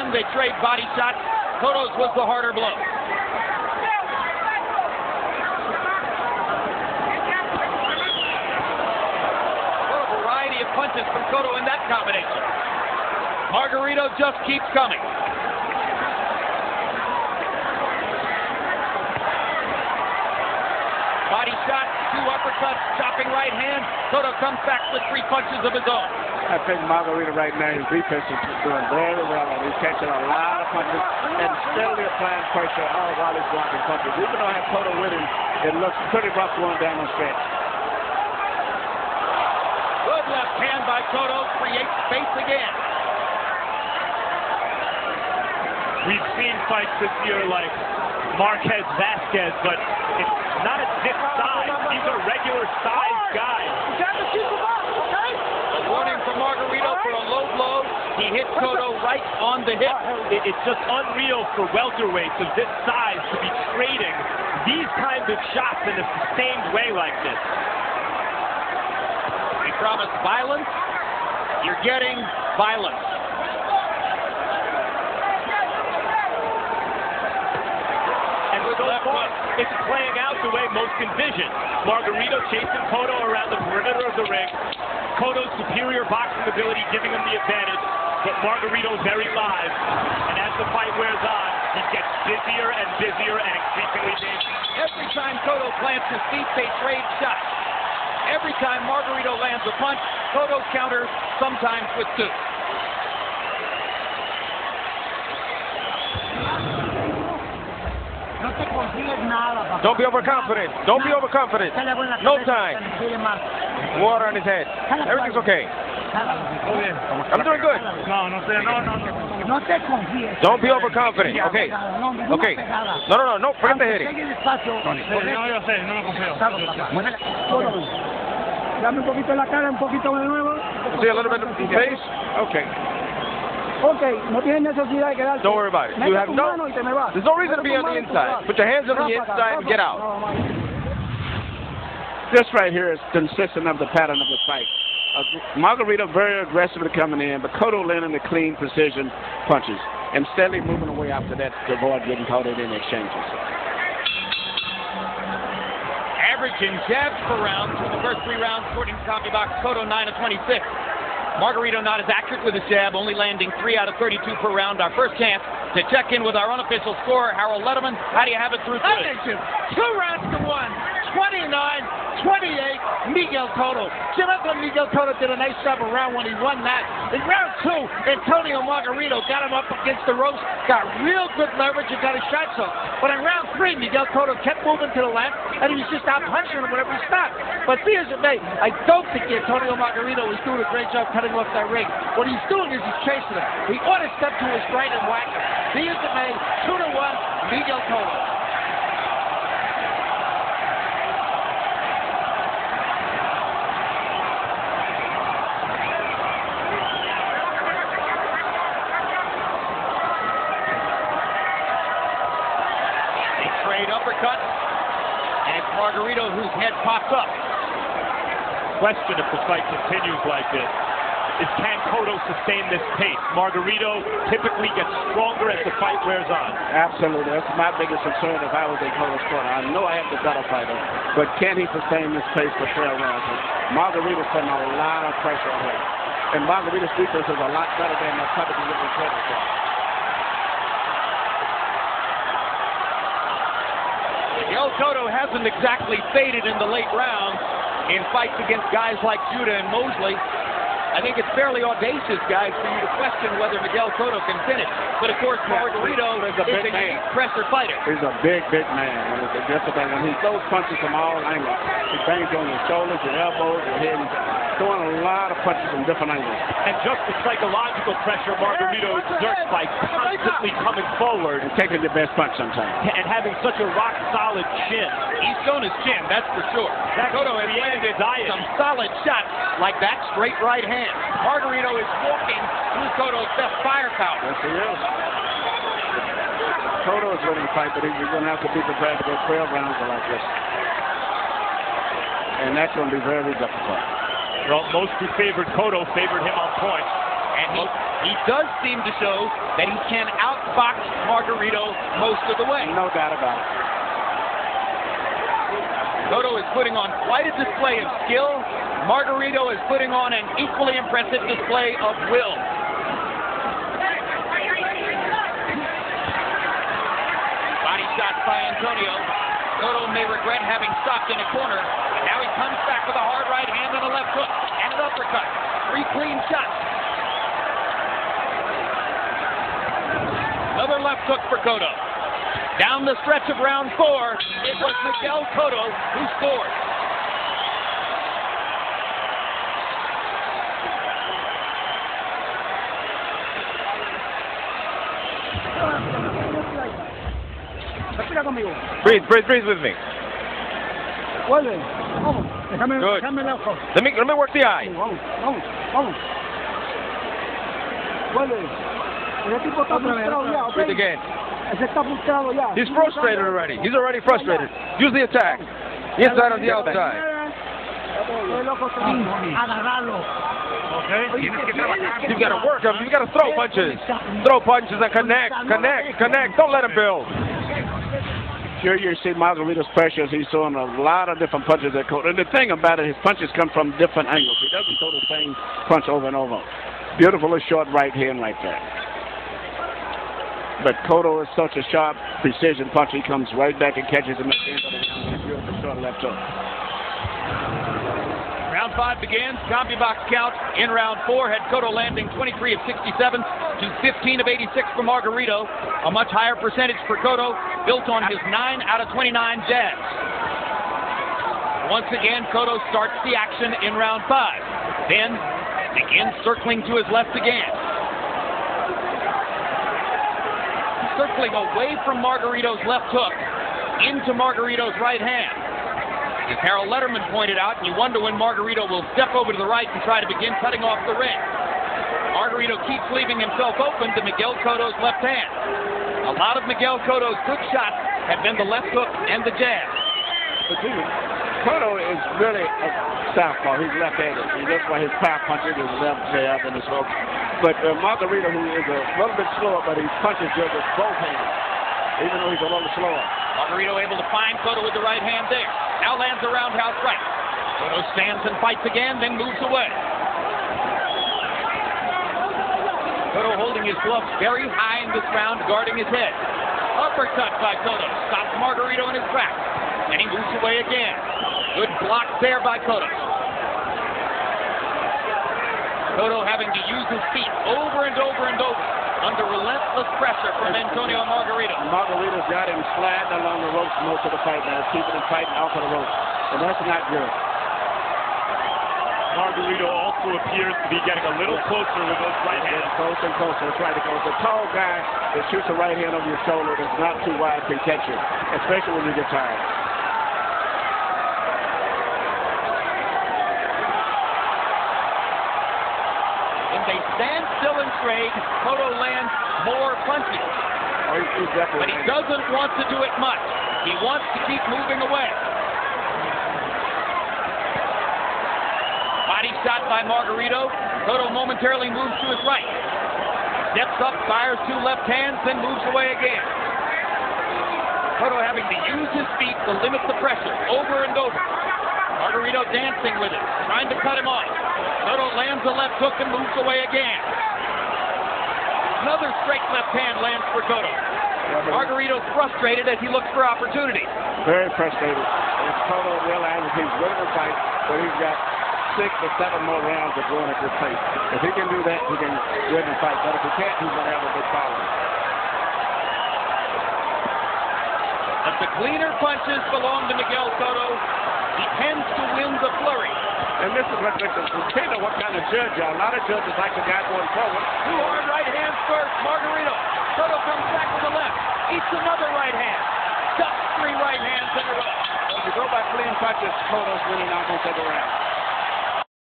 ring. They trade body shots. Cotto's was the harder blow. What a variety of punches from Cotto in that combination. Margarito just keeps coming. Body shot, 2 uppercuts, chopping right hand. Cotto comes back with 3 punches of his own. I think Margarito right now, his defense is doing very well, and he's catching a lot of punches and steadily applying pressure all while he's blocking punches. Even though I have Cotto with him, it looks pretty rough going down the stretch. Good left hand by Cotto, creates space again. We've seen fights this year like Marquez Vasquez, but it's not at this size. These are regular sized guys. A warning from Margarito for a low blow. He hit Cotto right on the hip. It's just unreal for welterweights of this size to be trading these kinds of shots in a sustained way like this. We promised violence. You're getting violence. So far, it's playing out the way most envisioned. Margarito chasing Cotto around the perimeter of the ring. Cotto's superior boxing ability giving him the advantage, but Margarito very live. And as the fight wears on, he gets busier and busier and increasingly dangerous. Every time Cotto plants his feet, they trade shots. Every time Margarito lands a punch, Cotto counters, sometimes with 2. Don't be overconfident. Don't be overconfident. No time. Water on his head. Everything's okay. I'm doing good. Don't be overconfident. Okay. Okay. No. Forget the hitting. See a little bit of face? Okay. Don't worry about it. You have there's no reason to be on the inside. Put your hands on the inside and get out. This right here is consistent of the pattern of the fight. Margarito very aggressively coming in, but Cotto landing the clean precision punches and steadily moving away after that to avoid getting caught in exchanges. Averaging jabs per round through the first 3 rounds, according to CompuBox. Cotto 9 of 26. Margarito not as accurate with his jab, only landing 3 out of 32 per round. Our first chance to check in with our unofficial scorer, Harold Letterman. How do you have it through 3? 2 rounds to 1. 29-28, Miguel Cotto. Jim, I thought Miguel Cotto did a nice job in round 1. He won that. In round 2, Antonio Margarito got him up against the ropes, got real good leverage and got his shots off. But in round 3, Miguel Cotto kept moving to the left, and he was just out punching him whenever he stopped. But be as it may, I don't think Antonio Margarito is doing a great job cutting off that ring. What he's doing is he's chasing him. He ought to step to his right and whack him. Be as it may, 2-1, Miguel Cotto. Uppercut, and it's Margarito whose head pops up. Question if the fight continues like this is, can Cotto sustain this pace? Margarito typically gets stronger as the fight wears on. Absolutely. That's my biggest concern if I was in Cotto's corner. I know I have the better fighter, but can he sustain this pace for 12 rounds? Margarito's putting a lot of pressure on him, and Margarito's defense is a lot better than the public is giving credit for. Miguel Cotto hasn't exactly faded in the late rounds in fights against guys like Judah and Mosley. I think it's fairly audacious, guys, for you to question whether Miguel Cotto can finish. But, of course, Margarito is a unique pressure fighter. He's a big man. That's the thing. When he throws punches from all angles, he bangs on your shoulders, your elbows, your head, throwing a lot of punches from different angles. And just the psychological pressure Margarito exerts by constantly coming forward. And taking the best punch sometimes. And having such a rock-solid chin. He's shown his chin, that's for sure. Cotto has landed some solid shots like that straight right hand. Margarito is walking through Cotto's best firepower. Yes, he is. Cotto is winning the fight, but he's going to have to be prepared to go 12 rounds like this. And that's going to be very difficult. Well, most who favored Cotto favored him on points. And he does seem to show that he can outbox Margarito most of the way. No doubt about it. Cotto is putting on quite a display of skill. Margarito is putting on an equally impressive display of will. Body shots by Antonio. Cotto may regret having stopped in a corner, but now he comes back with a hard right hand and a left hook and an uppercut. 3 clean shots. Another left hook for Cotto. Down the stretch of round 4, it was Miguel Cotto who scored. Breathe with me. Good. Let me work the eye. Breathe again. He's frustrated already. He's already frustrated. Use the attack. Inside on the outside. You've got to work him. You've got to throw punches. Throw punches and connect. Don't let him build. Here you see Margarito's pressures. He's throwing a lot of different punches at Cotto. And the thing about it, his punches come from different angles. He doesn't throw the same punch over and over. Beautiful short right hand right there. But Cotto is such a sharp, precision punch. He comes right back and catches him at the end of the round. Beautiful short left hook. Round 5 begins. CompuBox count in round 4 had Cotto landing 23 of 67 to 15 of 86 for Margarito. A much higher percentage for Cotto, built on his 9 out of 29 jabs. Once again, Cotto starts the action in round 5. Then begins circling to his left again. Circling away from Margarito's left hook into Margarito's right hand. As Harold Letterman pointed out, you wonder when Margarito will step over to the right and try to begin cutting off the ring. Margarito keeps leaving himself open to Miguel Cotto's left hand. A lot of Miguel Cotto's good shots have been the left hook and the jab. But Cotto is really a southpaw. He's left-handed. And that's why his power punches, his left jab, and his hook. But Margarito, who is a little bit slower, but he punches good with both hands, even though he's a little slower. Margarito able to find Cotto with the right hand there. Now lands a roundhouse right. Cotto stands and fights again, then moves away. Cotto holding his gloves very high in this round, guarding his head. Uppercut by Cotto. Stops Margarito in his tracks. And he moves away again. Good block there by Cotto. Cotto having to use his feet over and over and over under relentless pressure from Antonio Margarito. Margarito's got him sliding along the ropes most of the fight now, keeping him fighting off of the ropes. And that's not good. Margarito also appears to be getting a little closer with those right hands. Closer and closer. That's right. Because the tall guy that shoots a right hand over your shoulder that's not too wide can catch you, especially when you get tired. They stand still and trade. Cotto lands more punches. But he doesn't want to do it much. He wants to keep moving away. Body shot by Margarito. Cotto momentarily moves to his right. Steps up, fires 2 left hands, then moves away again. Cotto having to use his feet to limit the pressure over and over. Margarito dancing with it, trying to cut him off. Cotto lands a left hook and moves away again. Another straight left hand lands for Cotto. Margarito's frustrated as he looks for opportunity. Very frustrated. And Cotto realizes he's winning the fight, but he's got 6 or 7 more rounds of going at this pace. If he can do that, he can win the fight. But if he can't, he's going to have a big problem. But the cleaner punches belong to Miguel Cotto. He tends to win the flurry. And this is what depends on what kind of judge you are. A lot of judges like the guy going forward. 2 hard right hands first. Margarito. Cotto comes back to the left. Eats another right hand. Ducks 3 right hands in a row. If you go by clean punches, Cotto's really not going to take a round.